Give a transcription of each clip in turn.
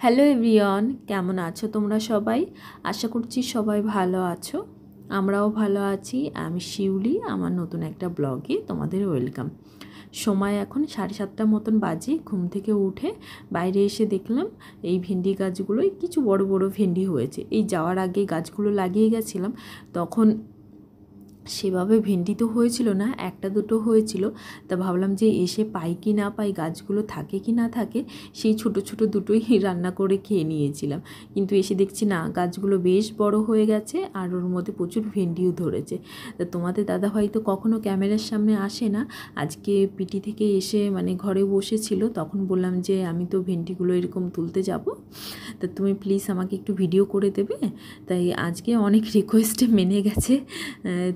Hello everyone, কেমন আছো তোমরা সবাই? আশা করছি সবাই ভালো আছো। আমরাও ভালো আছি। আমি শিউলি, আমার নতুন একটা ব্লগে তোমাদের ওয়েলকাম। সময় এখন 7:30 মতন বাজে। ঘুম থেকে উঠে বাইরে এসে দেখলাম এই ভেন্ডি গাছগুলোই কিছু বড় বড় ভেন্ডি হয়েছে। এই যাওয়ার আগে গাছগুলো লাগিয়ে গেছিলাম, তখন সেভাবে ভেন্ডি তো হয়েছিল না, একটা দুটো হয়েছিল। তা ভাবলাম যে এসে পাই কি না পাই, গাছগুলো থাকে কি না থাকে, সেই ছোট ছোট দুটোই রান্না করে খেয়ে নিয়েছিলাম। কিন্তু এসে দেখছি না, গাছগুলো বেশ বড় হয়ে গেছে আর ওর মধ্যে প্রচুর ভেন্ডিও ধরেছে। তা তোমাদের দাদা হয়তো কখনো ক্যামেরার সামনে আসে না, আজকে পিটি থেকে এসে মানে ঘরে বসেছিল, তখন বললাম যে আমি তো ভেন্ডিগুলো এরকম তুলতে যাব, তা তুমি প্লিজ আমাকে একটু ভিডিও করে দেবে। তাই আজকে অনেক রিকোয়েস্টে মেনে গেছে।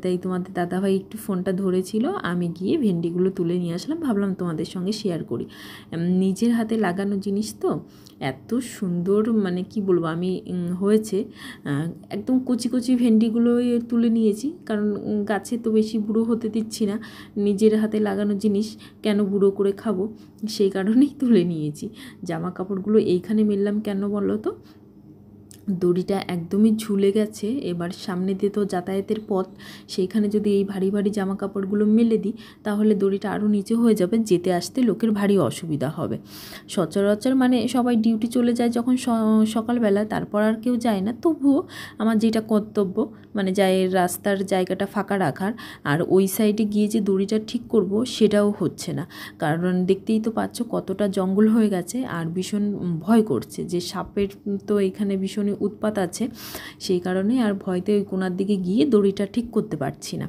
তাই তোমাদের দাদাভাই একটু ফোনটা ধরেছিল, আমি গিয়ে ভেন্ডিগুলো তুলে নিয়ে আসলাম। ভাবলাম তোমাদের সঙ্গে শেয়ার করি। নিজের হাতে লাগানো জিনিস তো এত সুন্দর, মানে কি বলবো, আমি হয়েছে একদম কচি কচি ভেন্ডিগুলো তুলে নিয়েছি, কারণ গাছে তো বেশি বুড়ো হতে দিচ্ছি না। নিজের হাতে লাগানো জিনিস কেন বুড়ো করে খাবো, সেই কারণেই তুলে নিয়েছি। জামা কাপড়গুলো এইখানে মেললাম কেন বলো তো, দড়িটা একদমই ঝুলে গেছে। এবার সামনে দিয়ে তো যাতায়াতের পথ, সেইখানে যদি এই ভারী ভারী জামা কাপড়গুলো মেলে দিই তাহলে দড়িটা আরও নিচে হয়ে যাবে, যেতে আসতে লোকের ভারী অসুবিধা হবে। সচরাচর মানে সবাই ডিউটি চলে যায় যখন সকালবেলা, তারপর আর কেউ যায় না, তবুও আমার যেটা কর্তব্য মানে যাই রাস্তার জায়গাটা ফাঁকা রাখার, আর ওই সাইডে গিয়ে যে দড়িটা ঠিক করব সেটাও হচ্ছে না। কারণ দেখতেই তো পাচ্ছ কতটা জঙ্গল হয়ে গেছে, আর ভীষণ ভয় করছে যে সাপের তো এখানে ভীষণ উৎপাত আছে, সেই কারণে আর ভয়তে ওই কোণার দিকে গিয়ে দড়িটা ঠিক করতে পারছি না।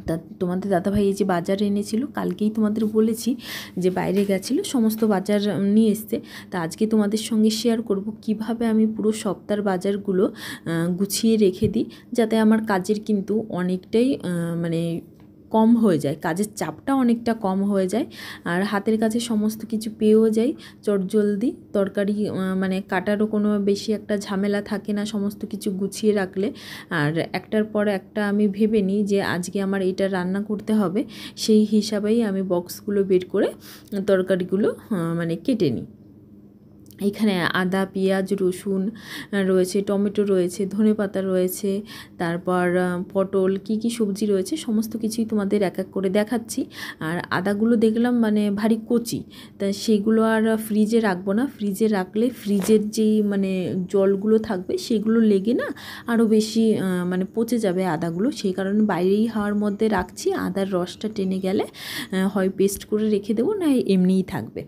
তা তোমাদের দাদাভাই এই যে বাজার এনেছিল, কালকেই তোমাদের বলেছি যে বাইরে গেছিলো, সমস্ত বাজার নিয়ে এসছে। তা আজকে তোমাদের সঙ্গে শেয়ার করব কিভাবে আমি পুরো সপ্তাহের বাজারগুলো গুছিয়ে রেখে দিই, যাতে আমার কাজের কিন্তু অনেকটাই মানে কম হয়ে যায়, কাজের চাপটা অনেকটা কম হয়ে যায়, আর হাতের কাছে সমস্ত কিছু পেয়েও যাই চটজলদি। তরকারি মানে কাটারও কোনো বেশি একটা ঝামেলা থাকে না সমস্ত কিছু গুছিয়ে রাখলে। আর একটার পর একটা আমি ভেবে নিই যে আজকে আমার এটা রান্না করতে হবে, সেই হিসাবেই আমি বক্সগুলো বের করে তরকারিগুলো মানে কেটে নিই। এখানে আদা, পেঁয়াজ, রসুন রয়েছে, টমেটো রয়েছে, ধনেপাতা রয়েছে, তারপর পটল, কি সবজি রয়েছে সমস্ত কিছুই তোমাদের এক এক করে দেখাচ্ছি। আর আদাগুলো দেখলাম মানে ভারী কচি, তা সেগুলো আর ফ্রিজে রাখবো না, ফ্রিজে রাখলে ফ্রিজের যেই মানে জলগুলো থাকবে সেগুলো লেগে না আরও বেশি মানে পচে যাবে আদাগুলো, সেই কারণে বাইরেই হাওয়ার মধ্যে রাখছি। আদার রসটা টেনে গেলে হয় পেস্ট করে রেখে দেবো, না এমনিই থাকবে।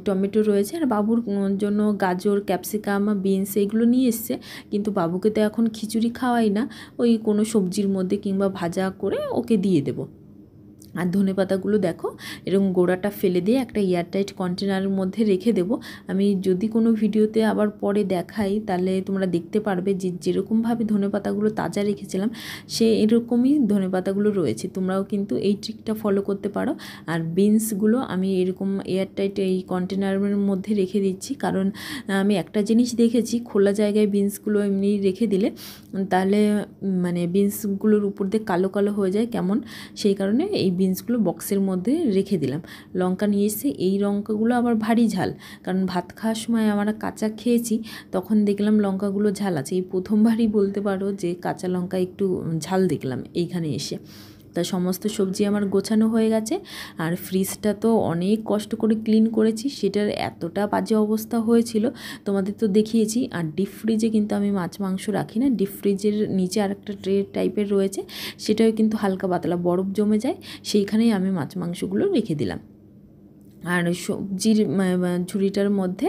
টমেটো রয়েছে, আর বাবুর জন্য গাজর, ক্যাপসিকাম, বিনস এগুলো নিয়ে এসছে, কিন্তু বাবুকে তো এখন খিচুড়ি খাওয়াই না, ওই কোনো সবজির মধ্যে কিংবা ভাজা করে ওকে দিয়ে দেবো। আর ধনেপাতাগুলো দেখো এরকম গোড়াটা ফেলে দিয়ে একটা এয়ারটাইট কন্টেনারের মধ্যে রেখে দেবো। আমি যদি কোনো ভিডিওতে আবার পরে দেখাই তাহলে তোমরা দেখতে পারবে যে যেরকমভাবে ধনেপাতাগুলো তাজা রেখেছিলাম সে এরকমই ধনেপাতাগুলো রয়েছে। তোমরাও কিন্তু এই ট্রিকটা ফলো করতে পারো। আর বিনসগুলো আমি এরকম এয়ারটাইট এই কন্টেনারের মধ্যে রেখে দিচ্ছি, কারণ আমি একটা জিনিস দেখেছি, খোলা জায়গায় বিনসগুলো এমনি রেখে দিলে তাহলে মানে বিনসগুলোর উপর দিয়ে কালো কালো হয়ে যায় কেমন, সেই কারণে এই বিনসগুলো বক্সের মধ্যে রেখে দিলাম। লঙ্কা নিয়ে এসে, এই লঙ্কাগুলো আবার ভারী ঝাল, কারণ ভাত খাওয়ার সময় আমরা কাঁচা খেয়েছি, তখন দেখলাম লঙ্কাগুলো ঝাল আছে। এই প্রথমবারই বলতে পারো যে কাঁচা লঙ্কা একটু ঝাল দেখলাম এইখানে এসে। তা সমস্ত সবজি আমার গোছানো হয়ে গেছে। আর ফ্রিজটা তো অনেক কষ্ট করে ক্লিন করেছি, সেটার এতটা বাজে অবস্থা হয়েছিল তোমাদের তো দেখিয়েছি। আর ডিপ ফ্রিজে কিন্তু আমি মাছ মাংস রাখি না, ডিপ ফ্রিজের নিচে আরেকটা ট্রে টাইপের রয়েছে, সেটাও কিন্তু হালকা পাতলা বরফ জমে যায়, সেইখানেই আমি মাছ মাংসগুলো রেখে দিলাম। আর সবজির ঝুড়িটার মধ্যে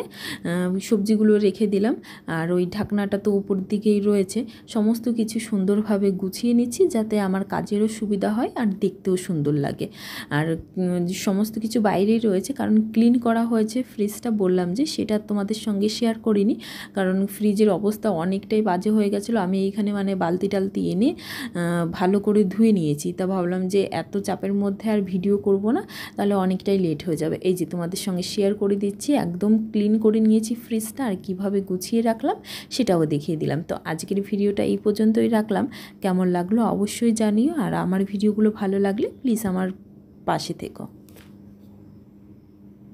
সবজিগুলো রেখে দিলাম, আর ওই ঢাকনাটা তো উপর দিকেই রয়েছে। সমস্ত কিছু সুন্দরভাবে গুছিয়ে নিচ্ছি যাতে আমার কাজেরও সুবিধা হয় আর দেখতেও সুন্দর লাগে। আর সমস্ত কিছু বাইরেই রয়েছে, কারণ ক্লিন করা হয়েছে ফ্রিজটা, বললাম যে সেটা তোমাদের সঙ্গে শেয়ার করিনি, কারণ ফ্রিজের অবস্থা অনেকটাই বাজে হয়ে গেছিলো। আমি এইখানে মানে বালতি টালতি এনে ভালো করে ধুয়ে নিয়েছি। তা ভাবলাম যে এত চাপের মধ্যে আর ভিডিও করব না, তাহলে অনেকটাই লেট হয়ে যাবে। এই যে তোমাদের সঙ্গে শেয়ার করে দিচ্ছি, একদম ক্লিন করে নিয়েছি ফ্রিজটা, আর কিভাবে গুছিয়ে রাখলাম সেটাও দেখিয়ে দিলাম। তো আজকের ভিডিওটা এই পর্যন্তই রাখলাম, কেমন লাগলো অবশ্যই জানিও, আর আমার ভিডিওগুলো ভালো লাগলে প্লিজ আমার পাশে থেকো।